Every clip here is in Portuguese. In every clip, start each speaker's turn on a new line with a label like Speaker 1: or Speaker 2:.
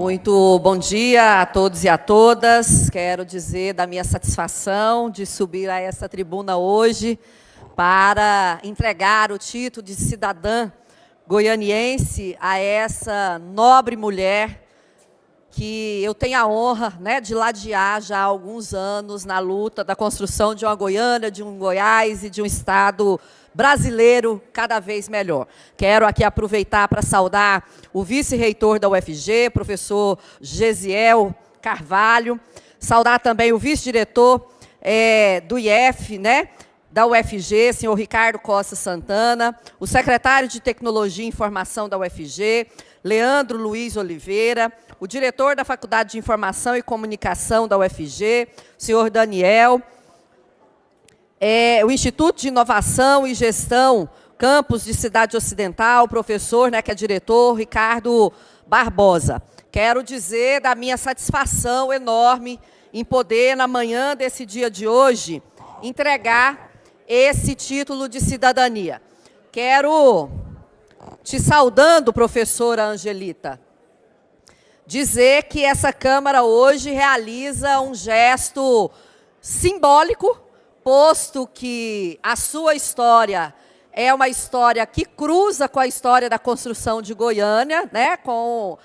Speaker 1: Muito bom dia a todos e a todas. Quero dizer da minha satisfação de subir a essa tribuna hoje para entregar o título de cidadã goianiense a essa nobre mulher que eu tenho a honra, de ladear já há alguns anos na luta da construção de uma Goiânia, de um Goiás e de um estado brasileiro cada vez melhor. Quero aqui aproveitar para saudar o vice-reitor da UFG, professor Gesiel Carvalho, saudar também o vice-diretor do IF, da UFG, senhor Ricardo Costa Santana, o secretário de Tecnologia e Informação da UFG, Leandro Luiz Oliveira, o diretor da Faculdade de Informação e Comunicação da UFG, senhor Daniel, o Instituto de Inovação e Gestão, Campus de Cidade Ocidental, o professor, que é diretor, Ricardo Barbosa. Quero dizer da minha satisfação enorme em poder, na manhã desse dia de hoje, entregar esse título de cidadania. Quero, te saudando, professora Angelita, dizer que essa Câmara hoje realiza um gesto simbólico, posto que a sua história é uma história que cruza com a história da construção de Goiânia, com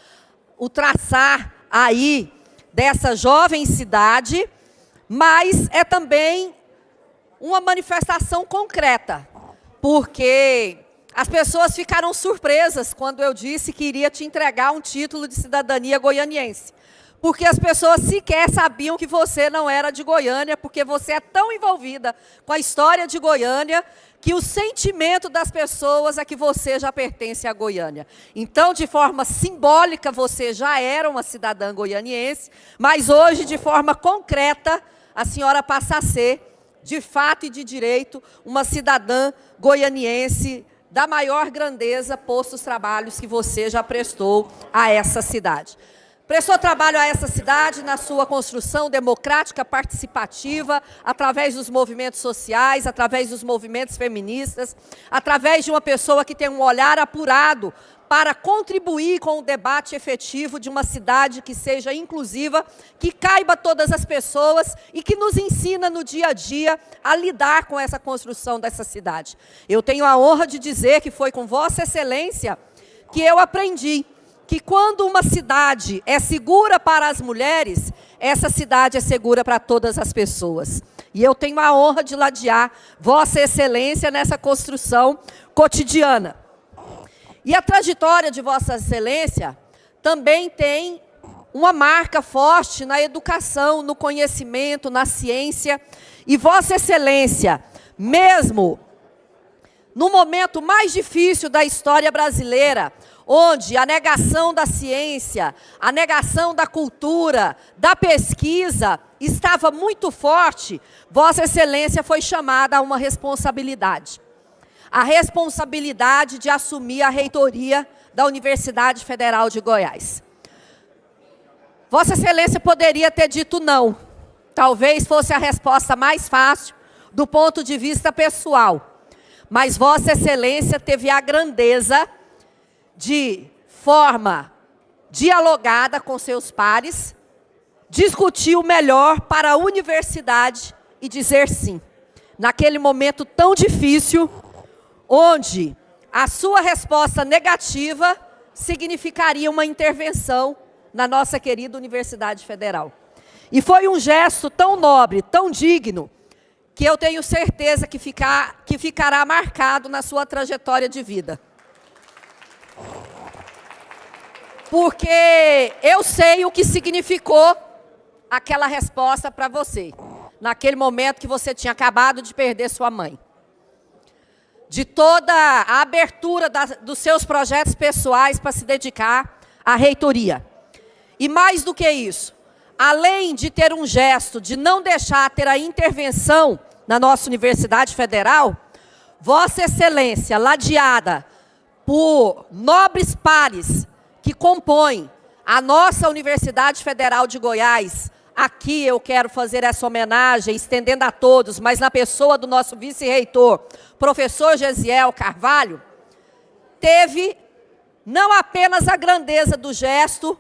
Speaker 1: o traçar aí dessa jovem cidade, mas é também uma manifestação concreta, porque as pessoas ficaram surpresas quando eu disse que iria te entregar um título de cidadania goianiense. Porque as pessoas sequer sabiam que você não era de Goiânia, porque você é tão envolvida com a história de Goiânia, que o sentimento das pessoas é que você já pertence a Goiânia. Então, de forma simbólica, você já era uma cidadã goianiense, mas hoje, de forma concreta, a senhora passa a ser, de fato e de direito, uma cidadã goianiense da maior grandeza, posto os trabalhos que você já prestou a essa cidade. Prestou trabalho a essa cidade na sua construção democrática, participativa, através dos movimentos sociais, através dos movimentos feministas, através de uma pessoa que tem um olhar apurado para contribuir com o debate efetivo de uma cidade que seja inclusiva, que caiba todas as pessoas e que nos ensina no dia a dia a lidar com essa construção dessa cidade. Eu tenho a honra de dizer que foi com Vossa Excelência que eu aprendi que quando uma cidade é segura para as mulheres, essa cidade é segura para todas as pessoas. E eu tenho a honra de ladear Vossa Excelência nessa construção cotidiana. E a trajetória de Vossa Excelência também tem uma marca forte na educação, no conhecimento, na ciência. E Vossa Excelência, mesmo no momento mais difícil da história brasileira, onde a negação da ciência, a negação da cultura, da pesquisa estava muito forte, Vossa Excelência foi chamada a uma responsabilidade. A responsabilidade de assumir a reitoria da Universidade Federal de Goiás. Vossa Excelência poderia ter dito não. Talvez fosse a resposta mais fácil do ponto de vista pessoal. Mas Vossa Excelência teve a grandeza de forma dialogada com seus pares, discutir o melhor para a universidade e dizer sim. Naquele momento tão difícil, onde a sua resposta negativa significaria uma intervenção na nossa querida Universidade Federal. E foi um gesto tão nobre, tão digno, que eu tenho certeza que ficará marcado na sua trajetória de vida. Porque eu sei o que significou aquela resposta para você, naquele momento que você tinha acabado de perder sua mãe. De toda a abertura dos seus projetos pessoais para se dedicar à reitoria. E mais do que isso, além de ter um gesto de não deixar ter a intervenção na nossa Universidade Federal, Vossa Excelência, ladeada por nobres pares que compõem a nossa Universidade Federal de Goiás, aqui eu quero fazer essa homenagem, estendendo a todos, mas na pessoa do nosso vice-reitor, professor Gesiel Carvalho, teve não apenas a grandeza do gesto,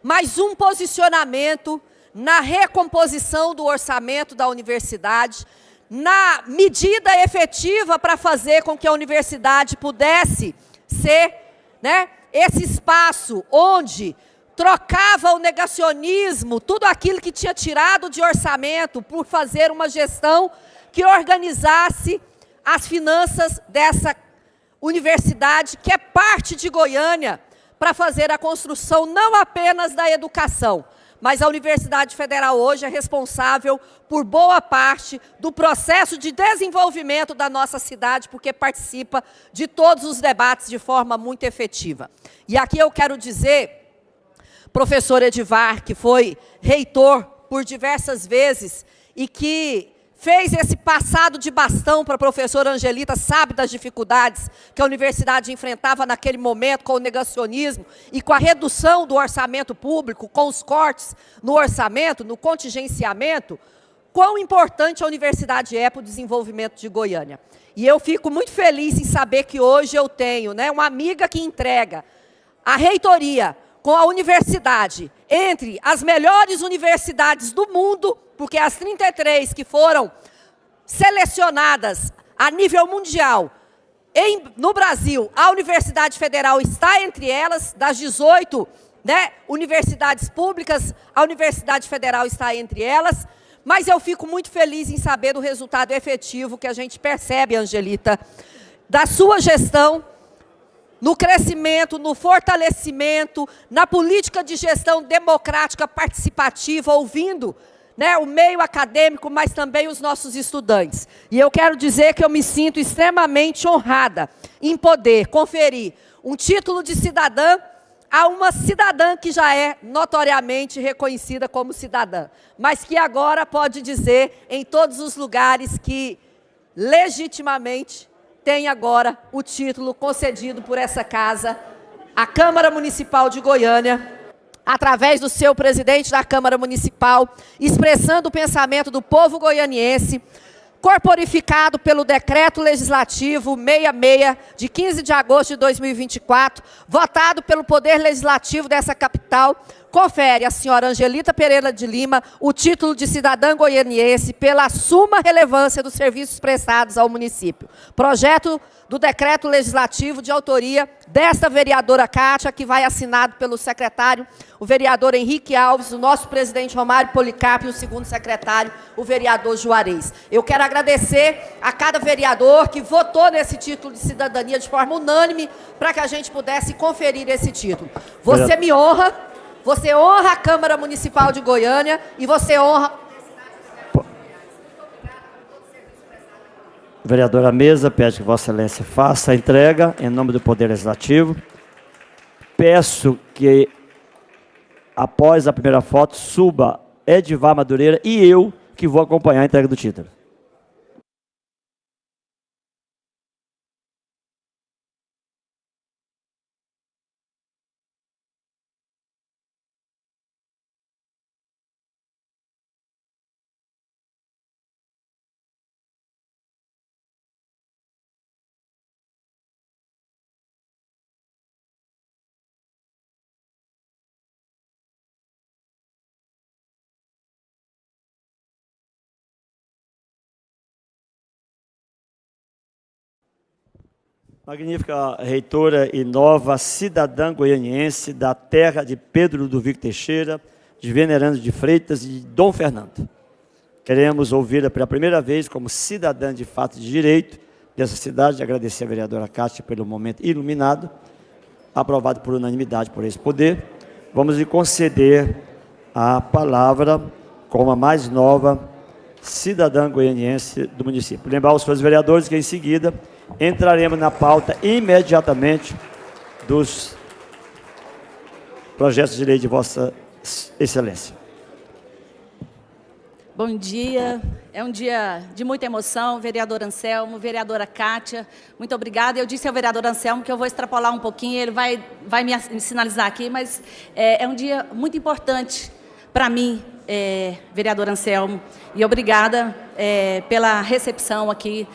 Speaker 1: mas um posicionamento na recomposição do orçamento da universidade, na medida efetiva para fazer com que a universidade pudesse ser, né, esse espaço onde trocava o negacionismo, tudo aquilo que tinha tirado de orçamento, por fazer uma gestão que organizasse as finanças dessa universidade, que é parte de Goiânia, para fazer a construção não apenas da educação, mas a Universidade Federal hoje é responsável por boa parte do processo de desenvolvimento da nossa cidade, porque participa de todos os debates de forma muito efetiva. E aqui eu quero dizer, professor Edivar, que foi reitor por diversas vezes e que fez esse passado de bastão para a professora Angelita, sabe das dificuldades que a universidade enfrentava naquele momento com o negacionismo e com a redução do orçamento público, com os cortes no orçamento, no contingenciamento, quão importante a universidade é para o desenvolvimento de Goiânia. E eu fico muito feliz em saber que hoje eu tenho, né, uma amiga que entrega a reitoria com a universidade entre as melhores universidades do mundo, porque as 33 que foram selecionadas a nível mundial no Brasil, a Universidade Federal está entre elas, das 18, né, universidades públicas, a Universidade Federal está entre elas, mas eu fico muito feliz em saber do resultado efetivo que a gente percebe, Angelita, da sua gestão, no crescimento, no fortalecimento, na política de gestão democrática participativa, ouvindo, né, o meio acadêmico, mas também os nossos estudantes. E eu quero dizer que eu me sinto extremamente honrada em poder conferir um título de cidadã a uma cidadã que já é notoriamente reconhecida como cidadã, mas que agora pode dizer em todos os lugares que legitimamente tem agora o título concedido por essa casa, a Câmara Municipal de Goiânia, através do seu presidente da Câmara Municipal, expressando o pensamento do povo goianiense, corporificado pelo Decreto Legislativo 66, de 15 de agosto de 2024, votado pelo Poder Legislativo dessa capital, confere à senhora Angelita Pereira de Lima o título de cidadã goianiense pela suma relevância dos serviços prestados ao município. Projeto do decreto legislativo de autoria desta vereadora Kátia, que vai assinado pelo secretário, o vereador Henrique Alves, o nosso presidente Romário Policarpo e o segundo secretário, o vereador Juarez. Eu quero agradecer a cada vereador que votou nesse título de cidadania de forma unânime para que a gente pudesse conferir esse título. Você me honra. Você honra a Câmara Municipal de Goiânia e você honra...
Speaker 2: Vereadora Mesa pede que Vossa Excelência faça a entrega em nome do Poder Legislativo. Peço que, após a primeira foto, suba Edivar Madureira e eu, que vou acompanhar a entrega do título. Magnífica reitora e nova cidadã goianiense da terra de Pedro Ludovico Teixeira, de Venerando de Freitas e de Dom Fernando. Queremos ouvi-la pela primeira vez como cidadã de fato e de direito dessa cidade, agradecer a vereadora Kátia pelo momento iluminado, aprovado por unanimidade por esse poder. Vamos lhe conceder a palavra como a mais nova cidadã goianiense do município. Lembrar aos senhores vereadores que em seguida entraremos na pauta imediatamente dos projetos de lei de Vossa Excelência.
Speaker 3: Bom dia, é um dia de muita emoção, vereador Anselmo, vereadora Kátia, muito obrigada. Eu disse ao vereador Anselmo que eu vou extrapolar um pouquinho, ele vai me sinalizar aqui, mas é um dia muito importante para mim, vereador Anselmo, e obrigada pela recepção aqui,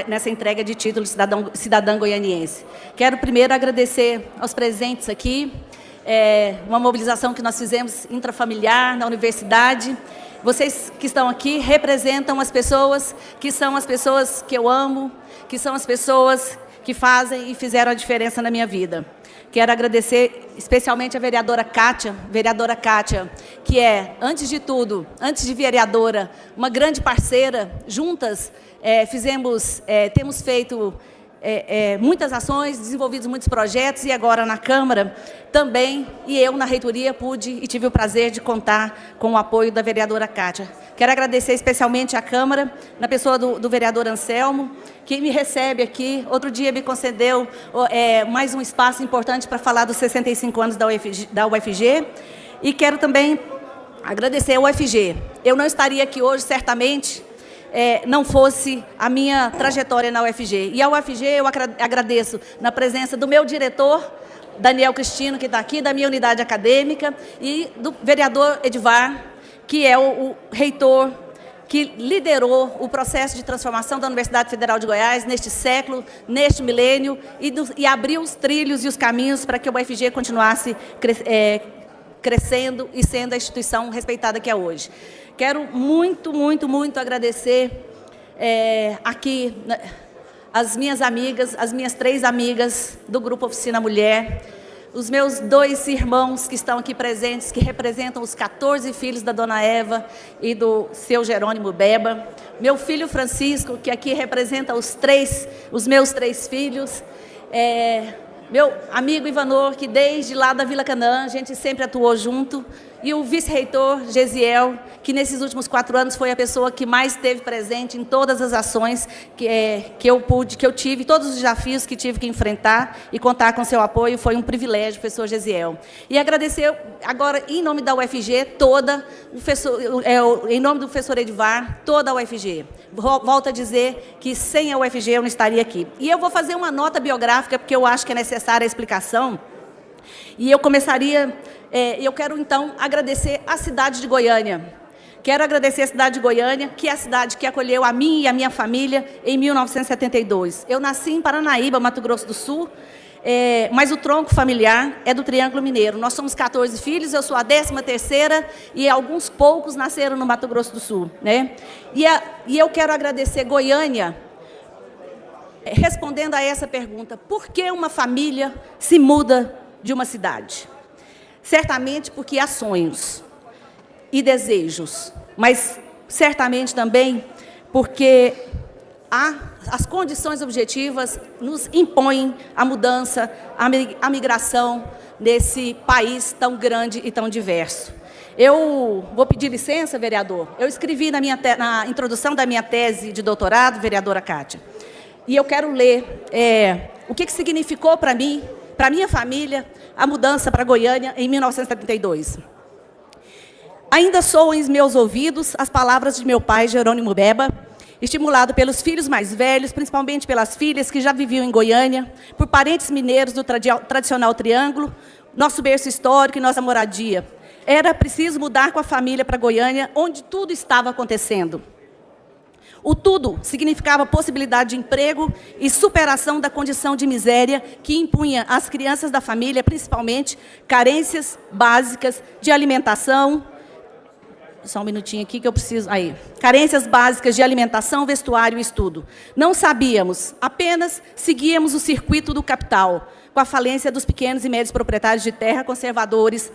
Speaker 3: nessa entrega de título cidadã goianiense. Quero primeiro agradecer aos presentes aqui, uma mobilização que nós fizemos intrafamiliar na universidade. Vocês que estão aqui representam as pessoas que são as pessoas que eu amo, que são as pessoas que fazem e fizeram a diferença na minha vida. Quero agradecer especialmente a vereadora Kátia, que é, antes de tudo, antes de vereadora, uma grande parceira. Juntas temos feito muitas ações, desenvolvido muitos projetos, e agora na Câmara também, e eu na reitoria pude e tive o prazer de contar com o apoio da vereadora Kátia. Quero agradecer especialmente à Câmara, na pessoa do vereador Anselmo, que me recebe aqui. Outro dia me concedeu mais um espaço importante para falar dos 65 anos da UFG, e quero também agradecer ao UFG. Eu não estaria aqui hoje, certamente, não fosse a minha trajetória na UFG. E a UFG eu agradeço na presença do meu diretor, Daniel Cristino, que está aqui, da minha unidade acadêmica, e do vereador Edivar, que é o reitor que liderou o processo de transformação da Universidade Federal de Goiás neste século, neste milênio, e abriu os trilhos e os caminhos para que a UFG continuasse crescendo e sendo a instituição respeitada que é hoje. Quero muito, muito, muito agradecer aqui as minhas amigas, as minhas 3 amigas do Grupo Oficina Mulher, os meus 2 irmãos que estão aqui presentes, que representam os 14 filhos da dona Eva e do seu Jerônimo Beba, meu filho Francisco, que aqui representa os meus 3 filhos, meu amigo Ivanor, que desde lá da Vila Canaã, a gente sempre atuou junto, e o vice-reitor Gesiel, que nesses últimos 4 anos foi a pessoa que mais esteve presente em todas as ações que eu tive, todos os desafios que tive que enfrentar, e contar com seu apoio foi um privilégio, professor Gesiel. E agradecer agora, em nome da UFG, em nome do professor Edivar, toda a UFG. Volto a dizer que sem a UFG eu não estaria aqui. E eu vou fazer uma nota biográfica, porque eu acho que é necessária a explicação. E eu quero, então, agradecer a cidade de Goiânia. Quero agradecer a cidade de Goiânia, que é a cidade que acolheu a mim e a minha família em 1972. Eu nasci em Paranaíba, Mato Grosso do Sul, mas o tronco familiar é do Triângulo Mineiro. Nós somos 14 filhos, eu sou a 13ª, e alguns poucos nasceram no Mato Grosso do Sul, né? E eu quero agradecer Goiânia, respondendo a essa pergunta: por que uma família se muda de uma cidade? Certamente porque há sonhos e desejos, mas certamente também porque as condições objetivas nos impõem a mudança, a migração nesse país tão grande e tão diverso. Eu vou pedir licença, vereador. Eu escrevi na introdução da minha tese de doutorado, vereadora Kátia, e eu quero ler o que significou para mim, para minha família, a mudança para Goiânia em 1972. Ainda soam em meus ouvidos as palavras de meu pai, Jerônimo Beba, estimulado pelos filhos mais velhos, principalmente pelas filhas que já viviam em Goiânia, por parentes mineiros do tradicional Triângulo, nosso berço histórico e nossa moradia. Era preciso mudar com a família para Goiânia, onde tudo estava acontecendo. O tudo significava possibilidade de emprego e superação da condição de miséria que impunha às crianças da família, principalmente, carências básicas de alimentação. Só um minutinho aqui que eu preciso. Aí. Carências básicas de alimentação, vestuário e estudo. Não sabíamos, apenas seguíamos o circuito do capital, com a falência dos pequenos e médios proprietários de terra, conservadores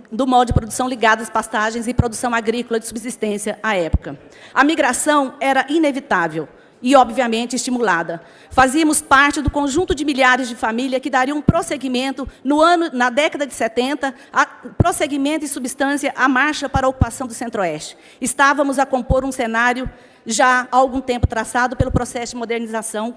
Speaker 3: do modo de produção ligado às pastagens e produção agrícola de subsistência à época. A migração era inevitável e, obviamente, estimulada. Fazíamos parte do conjunto de milhares de famílias que dariam prosseguimento na década de 70, prosseguimento e substância à marcha para a ocupação do Centro-Oeste. Estávamos a compor um cenário já há algum tempo traçado pelo processo de modernização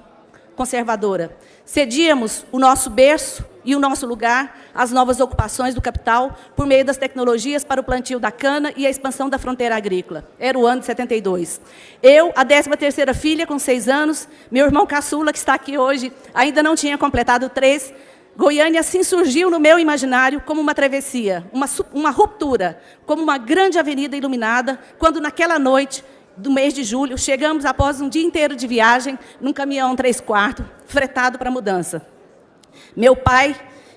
Speaker 3: conservadora. Cedíamos o nosso berço e o nosso lugar às novas ocupações do capital por meio das tecnologias para o plantio da cana e a expansão da fronteira agrícola. Era o ano de 72. Eu, a 13ª filha, com 6 anos, meu irmão caçula, que está aqui hoje, ainda não tinha completado 3, Goiânia assim surgiu no meu imaginário como uma travessia, uma ruptura, como uma grande avenida iluminada, quando naquela noite do mês de julho, chegamos após um dia inteiro de viagem, num caminhão 3/4, fretado para a mudança. Meu pai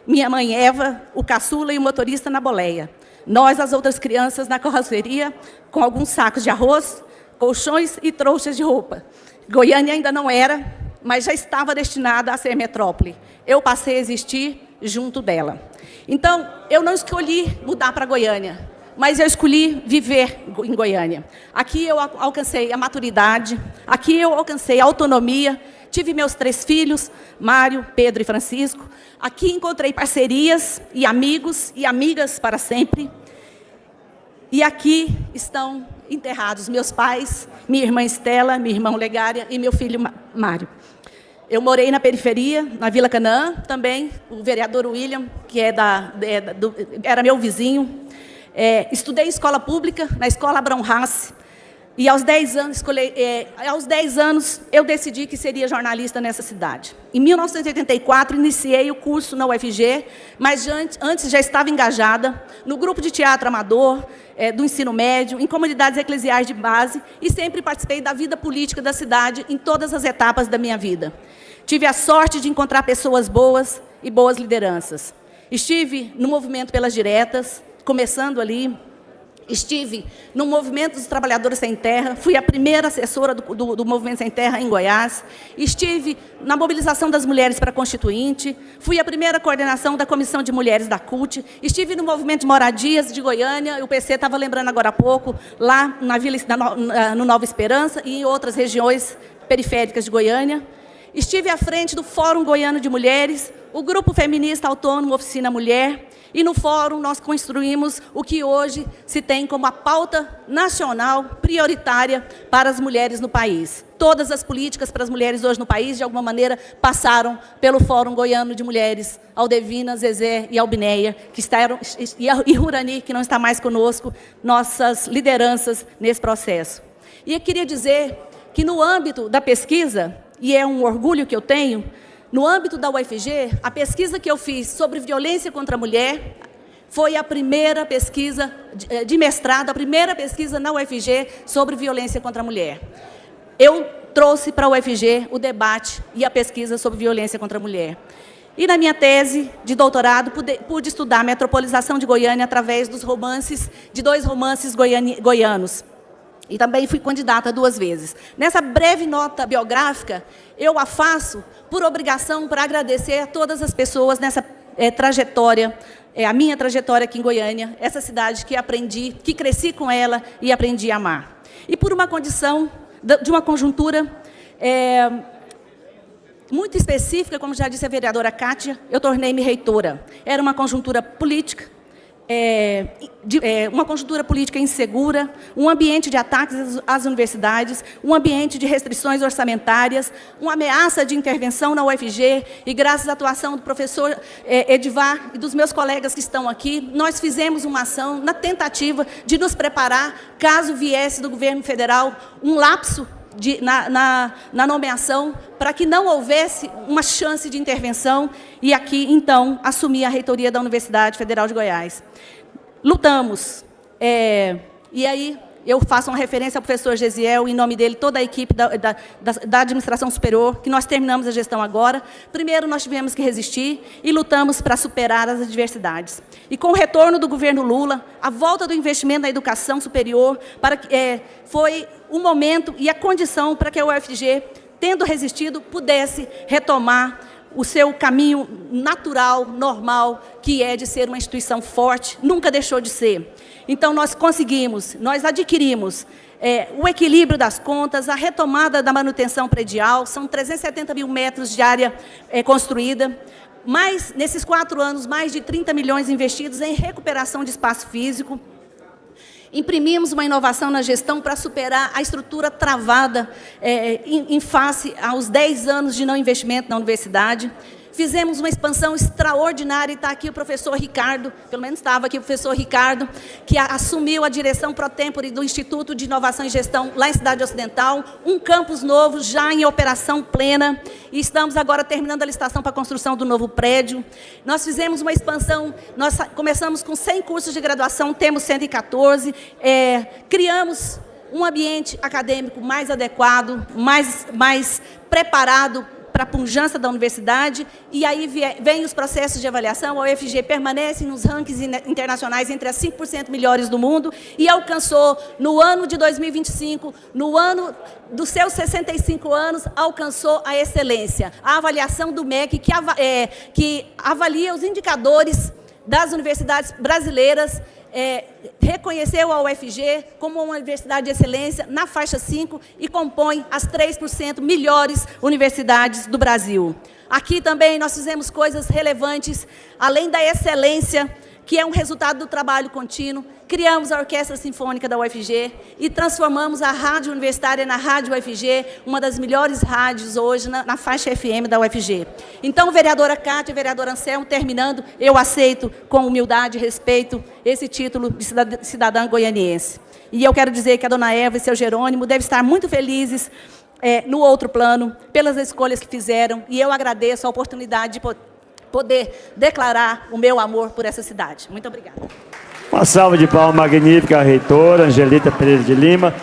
Speaker 3: minha mãe Eva, o caçula e o motorista na boleia. Nós, as outras crianças, na carroceria, com alguns sacos de arroz, colchões e trouxas de roupa. Goiânia ainda não era, mas já estava destinada a ser metrópole. Eu passei a existir junto dela. Então, eu não escolhi mudar para Goiânia, mas eu escolhi viver em Goiânia. Aqui eu alcancei a maturidade, aqui eu alcancei a autonomia, tive meus 3 filhos, Mário, Pedro e Francisco. Aqui encontrei parcerias e amigos e amigas para sempre. E aqui estão enterrados meus pais, minha irmã Estela, minha irmã Legária e meu filho Mário. Eu morei na periferia, na Vila Canaã, também, o vereador William, que era meu vizinho. Estudei em escola pública, na escola Abrão Hasse, e aos 10 anos eu decidi que seria jornalista nessa cidade. Em 1984, iniciei o curso na UFG, mas antes já estava engajada no grupo de teatro amador, do ensino médio, em comunidades eclesiais de base, e sempre participei da vida política da cidade em todas as etapas da minha vida. Tive a sorte de encontrar pessoas boas e boas lideranças. Estive no Movimento pelas Diretas, começando ali. Estive no Movimento dos Trabalhadores Sem Terra, fui a primeira assessora do Movimento Sem Terra em Goiás. Estive na mobilização das mulheres para a Constituinte, fui a primeira coordenação da Comissão de Mulheres da CUT. Estive no Movimento de Moradias de Goiânia, o PC estava lembrando agora há pouco, lá no Nova Esperança e em outras regiões periféricas de Goiânia. Estive à frente do Fórum Goiano de Mulheres, o Grupo Feminista Autônomo Oficina Mulher, e no fórum nós construímos o que hoje se tem como a pauta nacional prioritária para as mulheres no país. Todas as políticas para as mulheres hoje no país, de alguma maneira, passaram pelo Fórum Goiano de Mulheres, Aldevina, Zezé e Albineia, e Rurani, que não está mais conosco, nossas lideranças nesse processo. E eu queria dizer que no âmbito da pesquisa, e é um orgulho que eu tenho, no âmbito da UFG, a pesquisa que eu fiz sobre violência contra a mulher foi a primeira pesquisa de mestrado, a primeira pesquisa na UFG sobre violência contra a mulher. Eu trouxe para a UFG o debate e a pesquisa sobre violência contra a mulher. E na minha tese de doutorado, pude estudar a metropolização de Goiânia através dos romances, de 2 romances goianos. E também fui candidata 2 vezes. Nessa breve nota biográfica, eu a faço por obrigação para agradecer a todas as pessoas nessa trajetória, a minha trajetória aqui em Goiânia, essa cidade que aprendi, que cresci com ela e aprendi a amar. E por uma condição, de uma conjuntura muito específica, como já disse a vereadora Kátia, eu tornei-me reitora. Era uma conjuntura política, uma conjuntura política insegura, um ambiente de ataques às universidades, um ambiente de restrições orçamentárias, uma ameaça de intervenção na UFG, e graças à atuação do professor Edivar e dos meus colegas que estão aqui, nós fizemos uma ação na tentativa de nos preparar, caso viesse do governo federal um lapso na nomeação, para que não houvesse uma chance de intervenção, e aqui, então, assumi a reitoria da Universidade Federal de Goiás. Lutamos, e aí eu faço uma referência ao professor Gesiel, em nome dele, toda a equipe da administração superior, que nós terminamos a gestão agora. Primeiro, nós tivemos que resistir e lutamos para superar as adversidades. E com o retorno do governo Lula, a volta do investimento na educação superior, foi o momento e a condição para que a UFG, tendo resistido, pudesse retomar o seu caminho natural, normal, que é de ser uma instituição forte, nunca deixou de ser. Então, nós conseguimos, nós adquirimos o equilíbrio das contas, a retomada da manutenção predial, são 370 mil metros de área construída, mas, nesses 4 anos, mais de 30 milhões investidos em recuperação de espaço físico. Imprimimos uma inovação na gestão para superar a estrutura travada em face aos 10 anos de não investimento na universidade. Fizemos uma expansão extraordinária, e está aqui o professor Ricardo, pelo menos estava aqui o professor Ricardo, que assumiu a direção pro tempore do Instituto de Inovação e Gestão lá em Cidade Ocidental, um campus novo já em operação plena, e estamos agora terminando a licitação para a construção do novo prédio. Nós fizemos uma expansão, nós começamos com 100 cursos de graduação, temos 114, criamos um ambiente acadêmico mais adequado, mais preparado para a pujança da universidade, e aí vem os processos de avaliação. A UFG permanece nos rankings internacionais entre as 5% melhores do mundo e alcançou, no ano de 2025, no ano dos seus 65 anos, alcançou a excelência. A avaliação do MEC, que avalia os indicadores das universidades brasileiras, reconheceu a UFG como uma universidade de excelência na faixa 5 e compõe as 3% melhores universidades do Brasil. Aqui também nós fizemos coisas relevantes, além da excelência, que é um resultado do trabalho contínuo. Criamos a Orquestra Sinfônica da UFG e transformamos a rádio universitária na Rádio UFG, uma das melhores rádios hoje na faixa FM da UFG. Então, vereadora Cátia, vereador Anselmo, terminando, eu aceito com humildade e respeito esse título de cidadã goianiense. E eu quero dizer que a dona Eva e seu Jerônimo devem estar muito felizes no outro plano, pelas escolhas que fizeram, e eu agradeço a oportunidade de poder declarar o meu amor por essa cidade. Muito obrigada.
Speaker 2: Uma salva de palmas magnífica à reitora Angelita Pereira de Lima.